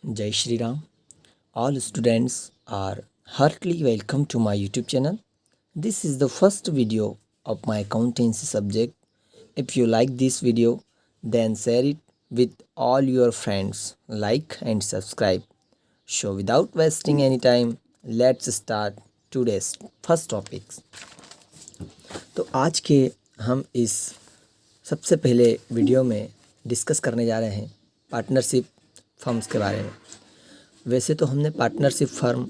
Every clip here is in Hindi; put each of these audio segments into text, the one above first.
Jai Shri Ram. All students are heartily welcome to my YouTube channel. This is the first video of my accountancy subject. If you like this video, then share it with all your friends. Like and subscribe. So without wasting any time, let's start today's first topics. तो आज के हम इस सबसे पहले वीडियो में डिस्कस करने जा रहे हैं पार्टनरशिप फर्म्स के बारे में। वैसे तो हमने पार्टनरशिप फर्म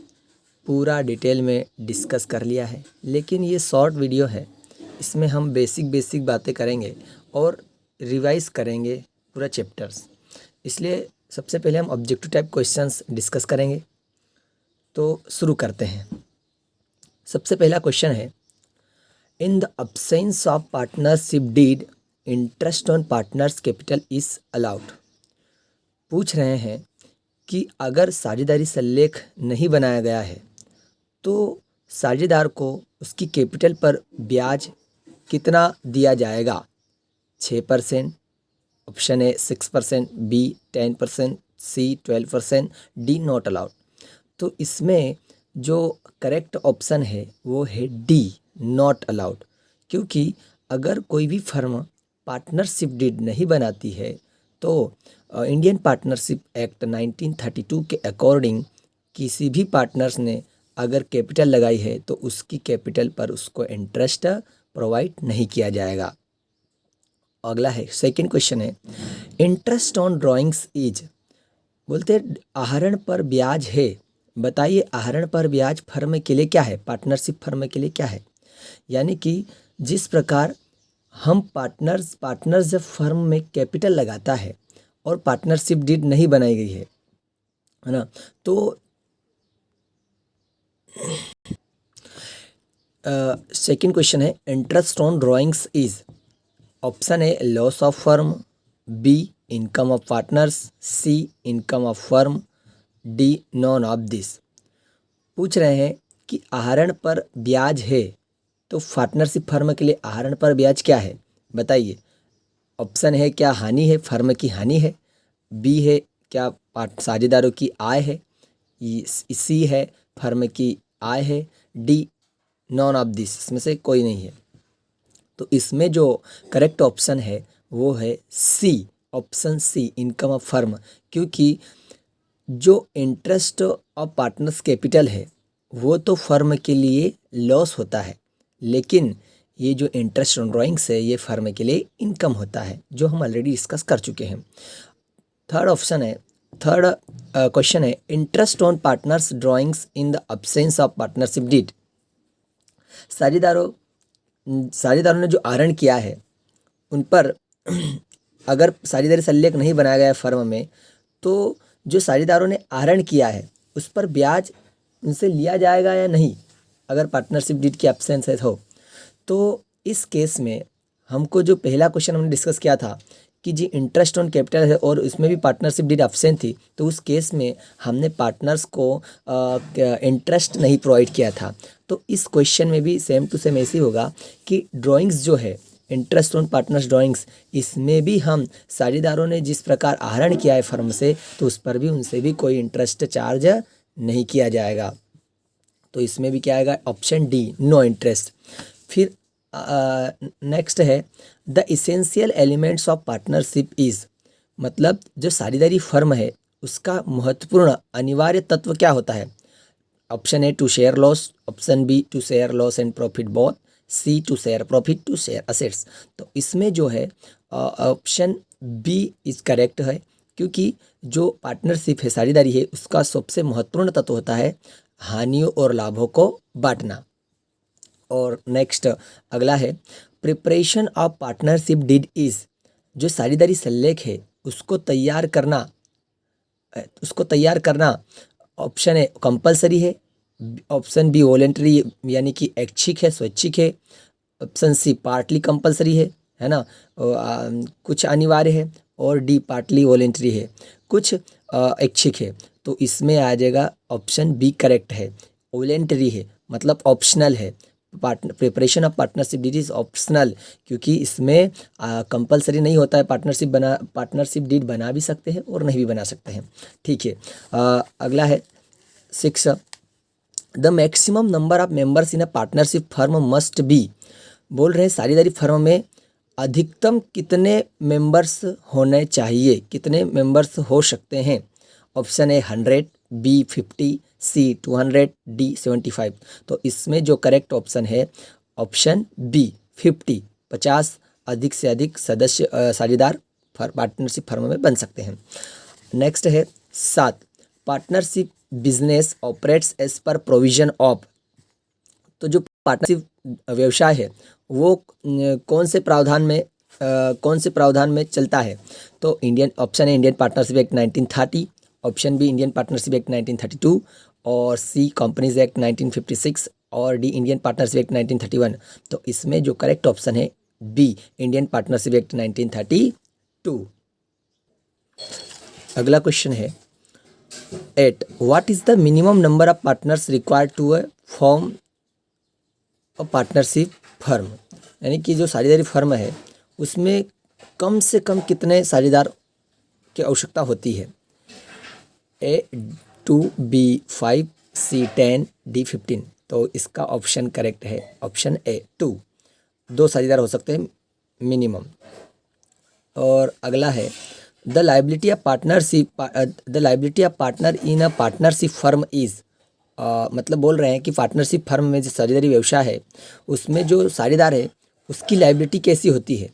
पूरा डिटेल में डिस्कस कर लिया है, लेकिन ये शॉर्ट वीडियो है। इसमें हम बेसिक बातें करेंगे और रिवाइज करेंगे पूरा चैप्टर्स। इसलिए सबसे पहले हम ऑब्जेक्टिव टाइप क्वेश्चंस डिस्कस करेंगे। तो शुरू करते हैं। सबसे पहला क्वेश्चन है, in the absence of partnership deed interest on partners capital is allowed. पूछ रहे हैं कि अगर साझेदारी सल्लेख नहीं बनाया गया है तो साझेदार को उसकी कैपिटल पर ब्याज कितना दिया जाएगा? 6%, option A 6%, B 10%, C 12%, D not allowed. तो इसमें जो करेक्ट ऑप्शन है वो है डी नॉट अलाउड, क्योंकि अगर कोई भी फर्म पार्टनरशिप डीड नहीं बनाती है तो इंडियन पार्टनरशिप एक्ट 1932 के अकॉर्डिंग किसी भी पार्टनर्स ने अगर कैपिटल लगाई है तो उसकी कैपिटल पर उसको इंटरेस्ट प्रोवाइड नहीं किया जाएगा। अगला है, सेकंड क्वेश्चन है, इंटरेस्ट ऑन ड्राइंग्स इज, बोलते हैं आहरण पर ब्याज है। बताइए आहरण पर ब्याज फर्म के लिए क्या है, पार्टनरशिप फर्म के लिए क्या है? यानी कि जिस प्रकार हम पार्टनर्स जब फर्म में कैपिटल लगाता है और पार्टनरशिप डीड नहीं बनाई गई है ना, तो सेकंड क्वेश्चन है, interest on drawings is, option A loss of firm, B income of partners, C income of firm, D none of this. पूछ रहे हैं कि आहरण पर ब्याज है तो पार्टनरशिप फर्म के लिए आहरण पर ब्याज क्या है? बताइए। ऑप्शन है क्या हानि है, फर्म की हानि है, बी है क्या साझेदारों की आय है, सी है फर्म की आय है, डी नॉन ऑफ दिस, इसमें से कोई नहीं है। तो इसमें जो करेक्ट ऑप्शन है वो है C, option C income of firm, क्योंकि जो इंटरेस्ट ऑफ पार्टनर्स कैपिटल है वो तो फर्म के लिए लॉस होता है, लेकिन ये जो इंटरेस्ट ऑन ड्राइंग्स है ये फर्म के लिए इनकम होता है, जो हम ऑलरेडी डिस्कस कर चुके हैं। थर्ड क्वेश्चन है, interest on partners drawings in the absence of partnership deed. साझेदारों ने जो आहरण किया है उन पर अगर साझेदारी सल्लेख नहीं बनाया गया फर्म में तो जो साझेदारों ने आहरण किया है उस पर ब्याज उनसे लिया जाएगा या नहीं, अगर पार्टनरशिप डीड की एब्सेंस है तो इस केस में हमको जो पहला क्वेश्चन हमने डिस्कस किया था कि जी इंटरेस्ट ऑन कैपिटल है और इसमें भी पार्टनरशिप डीड एब्सेंट थी, तो उस केस में हमने पार्टनर्स को इंटरेस्ट नहीं प्रोवाइड किया था। तो इस क्वेश्चन में भी सेम टू सेम ऐसे होगा कि ड्राइंग्स जो है इंटरेस्ट ऑन पार्टनर्स ड्राइंग्स, इसमें भी हम साझेदारों ने जिस प्रकार आहरण किया है फर्म से तो उस पर भी उनसे भी कोई इंटरेस्ट चार्ज नहीं किया जाएगा। तो इसमें भी क्या आएगा, ऑप्शन डी नो इंटरेस्ट। फिर नेक्स्ट है, the essential elements of partnership is, मतलब जो साझेदारी फर्म है उसका महत्वपूर्ण अनिवार्य तत्व क्या होता है? Option A to share loss, option B to share loss and profit both, C to share profit, to share assets. तो इसमें जो है ऑप्शन बी इज करेक्ट है, क्योंकि जो पार्टनरशिप है साझेदारी है उसका सबसे महत्वपूर्ण तत्व होता है हानियों और लाभों को बांटना। और नेक्स्ट अगला है, preparation of partnership deed is, जो साझेदारी सल्लेख है उसको तैयार करना ऑप्शन ए कंपलसरी है, ऑप्शन बी वॉलेंटरी यानी कि ऐच्छिक है, स्वैच्छिक है, ऑप्शन सी पार्टली कंपलसरी है ना, कुछ अनिवार्य है, और डी पार्टली वॉलेंटरी है, कुछ ऐच्छिक है। तो इसमें आ जाएगा ऑप्शन बी करेक्ट है, वॉलेंटरी है मतलब ऑप्शनल है, preparation of partnership deed is optional, क्योंकि इसमें कंपलसरी नहीं होता है। पार्टनरशिप डीड बना भी सकते हैं और नहीं भी बना सकते हैं। ठीक है, अगला है 6, the maximum number of members in a partnership firm must be. बोल रहे हैं साझेदारी फर्म में अधिकतम कितने मेंबर्स होने चाहिए, कितने मेंबर्स हो सकते हैं। Option A 100, B 50, C 200, D 75। तो इसमें जो करेक्ट ऑप्शन है ऑप्शन बी 50, 50 अधिक से अधिक सदस्य साझेदार पार्टनरशिप फर्म में बन सकते हैं। नेक्स्ट है 7, partnership business operates as per provision of. तो जो पार्टनरशिप व्यवसाय है वो कौन से प्रावधान में चलता है। तो ऑप्शन है Indian partnership act 1930, option B Indian partnership act 1932, और सी कंपनीज एक्ट 1956, और डी इंडियन पार्टनरशिप एक्ट 1931। तो इसमें जो करेक्ट ऑप्शन है बी इंडियन पार्टनरशिप एक्ट 1932। अगला क्वेश्चन है 8, what is the minimum number of partners required to form a partnership firm. यानी कि जो साझेदारी फर्म है उसमें कम से कम कितने साझेदार की आवश्यकता होती है। ए 2, बी 5, सी 10, डी 15। तो इसका ऑप्शन करेक्ट है ऑप्शन ए 2, 2 साझेदार हो सकते हैं मिनिमम। और अगला है the liability of partner in a partnership firm is. मतलब बोल रहे हैं कि पार्टनरशिप फर्म में जो साझेदारी व्यवसाय है उसमें जो साझेदार है उसकी लायबिलिटी कैसी होती है,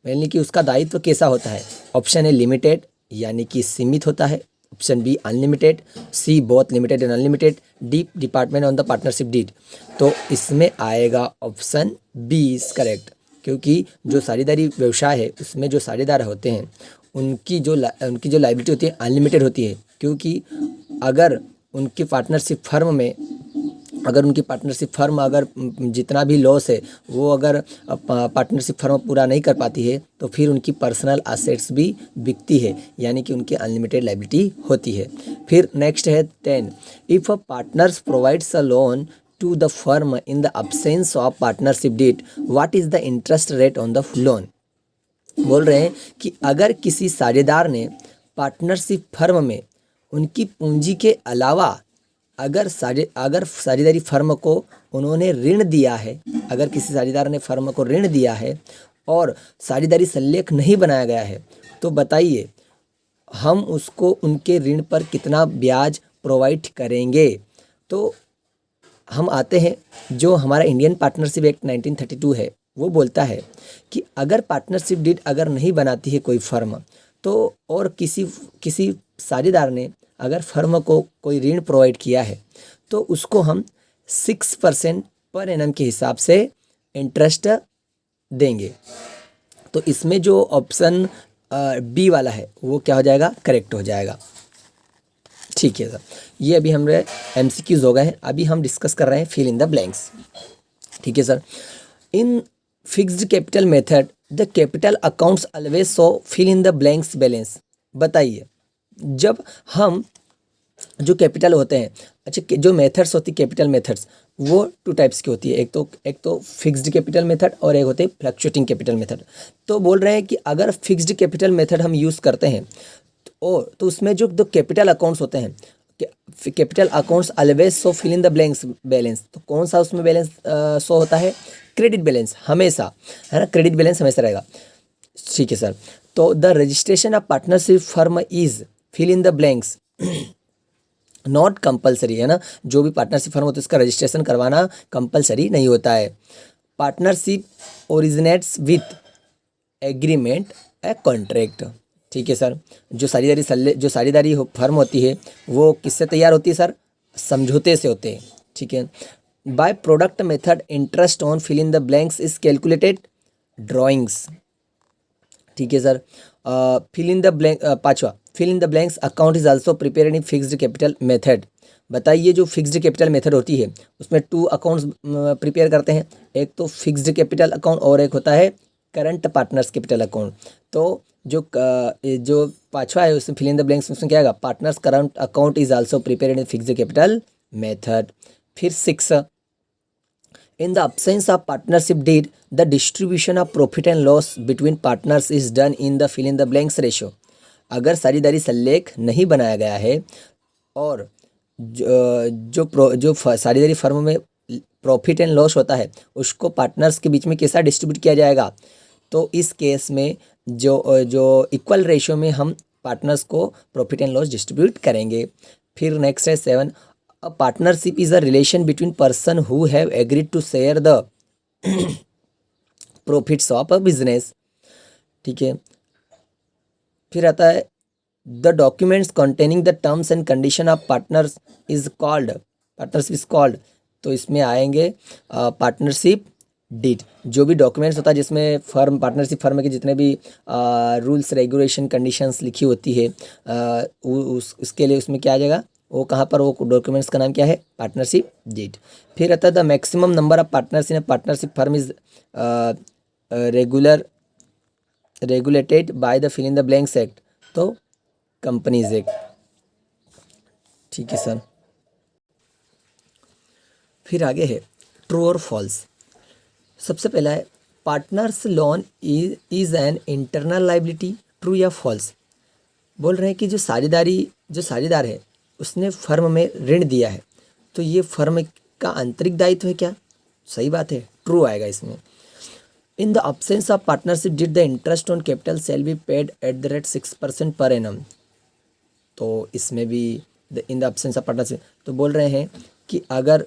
यानी कि उसका दायित्व कैसा होता है। ऑप्शन ए लिमिटेड यानी कि सीमित होता है, option B unlimited, C both limited and unlimited, D department on the partnership deed. तो इसमें आएगा ऑप्शन बी इज करेक्ट, क्योंकि जो साझेदारी व्यवसाय है उसमें जो साझेदार होते हैं उनकी जो लायबिलिटी होती है अनलिमिटेड होती है। क्योंकि अगर उनकी पार्टनरशिप फर्म अगर जितना भी लॉस है वो अगर पार्टनरशिप फर्म पूरा नहीं कर पाती है तो फिर उनकी पर्सनल असेट्स भी बिकती है, यानी कि उनकी अनलिमिटेड लायबिलिटी होती है। फिर नेक्स्ट है 10, if a partners provides a loan to the firm in the absence of partnership deed, what is the interest rate on the loan. बोल रहे हैं कि अगर किसी साझेदार ने पार्टनरशिप फर्म में उनकी पूंजी के अलावा अगर साझेदारी फर्म को उन्होंने ऋण दिया है, अगर किसी साझेदार ने फर्म को ऋण दिया है और साझेदारी संलेख नहीं बनाया गया है, तो बताइए हम उसको उनके ऋण पर कितना ब्याज प्रोवाइड करेंगे। तो हम आते हैं जो हमारा इंडियन पार्टनरशिप एक्ट 1932 है वो बोलता है कि अगर पार्टनरशिप डीड अगर नहीं बनाती है कोई फर्म, तो और किसी साझेदार ने अगर फर्म को कोई ऋण प्रोवाइड किया है तो उसको हम 6% पर एनम के हिसाब से इंटरेस्ट देंगे। तो इसमें जो ऑप्शन बी वाला है वो क्या हो जाएगा, करेक्ट हो जाएगा। ठीक है सर, ये अभी हमारे MCQs हो गए हैं। अभी हम डिस्कस कर रहे हैं फिल इन द ब्लैंक्स। ठीक है sir, in fixed capital method the capital accounts always show fill in the blanks balance. बताइए जब हम जो कैपिटल होते हैं, अच्छा जो मेथड्स होती है कैपिटल मेथड्स वो 2 टाइप्स की होती है, एक तो फिक्स्ड कैपिटल मेथड और एक होते हैं फ्लक्चुएटिंग कैपिटल मेथड। तो बोल रहे हैं कि अगर फिक्स्ड कैपिटल मेथड हम यूज़ करते हैं तो उसमें जो कैपिटल अकाउंट्स होते हैं, capital accounts always show fill in the blanks balance. तो कौन सा उसमें बैलेंस शो होता है, क्रेडिट बैलेंस हमेशा, है ना, क्रेडिट बैलेंस हमेशा रहेगा। ठीक है सर, तो the registration of partnership firm is fill in the blanks not compulsory, है ना। जो भी पार्टनरशिप फर्म होता है उसका रजिस्ट्रेशन करवाना कंपलसरी नहीं होता है। Partnership originates with agreement a contract. ठीक है सर, जो साझेदारी फर्म होती है वो किससे तैयार होती है सर, समझौते से होते हैं। ठीक है, by product method interest on fill in the blanks is calculated drawings. ठीक है sir, fill in the blank, पांचवा fill in the blanks account is also prepared in fixed capital method. बताइए जो फिक्स्ड कैपिटल मेथड होती है उसमें 2 अकाउंट्स प्रिपेयर करते हैं, एक तो फिक्स्ड कैपिटल अकाउंट और एक होता है करंट पार्टनर्स कैपिटल अकाउंट। तो जो पांचवा है उसमें फिल इन द ब्लैंक्स उसमें क्या आएगा, partners current account is also prepared in fixed capital method. फिर 6, In the absence of partnership deed, the distribution of profit and loss between partners is done in the fill in the blanks ratio. अगर साझेदारी सल्लेख नहीं बनाया गया है और जो साझेदारी फर्म में प्रॉफिट एंड लॉस होता है उसको पार्टनर्स के बीच में कैसा डिस्ट्रीब्यूट किया जाएगा, तो इस केस में जो इक्वल रेशियो में हम पार्टनर्स को प्रॉफिट एंड लॉस डिस्ट्रीब्यूट करेंगे। फिर नेक्स्ट है 7, a partnership is a relation between person who have agreed to share the profits of a business. ठीक है, फिर आता है the documents containing the terms and condition of partnership is called, तो इसमें आएंगे पार्टनरशिप डीड। जो भी डॉक्यूमेंट्स होता है जिसमें पार्टनरशिप फर्म के जितने भी रूल्स रेगुलेशन कंडीशंस लिखी होती है उसके लिए उसमें क्या आ जाएगा, वो कहाँ पर, वो डॉक्यूमेंट्स का नाम क्या है, पार्टनरशिप डीड। फिर आता है the maximum number of partners in a partnership firm is regulated by the fill in the blanks act, तो कंपनीज एक्ट। ठीक है सर। फिर आगे है ट्रू और फॉल्स। सबसे पहला है partners loan is an internal liability, true या फॉल्स। बोल रहे हैं कि जो साझेदार है उसने फर्म में ऋण दिया है तो ये फर्म का आंतरिक दायित्व है क्या, सही बात है, ट्रू आएगा इसमें। In the absence of partnership deed the interest on capital shall be paid at the rate 6% per annum, तो इसमें भी in the absence of partnership, तो बोल रहे हैं कि अगर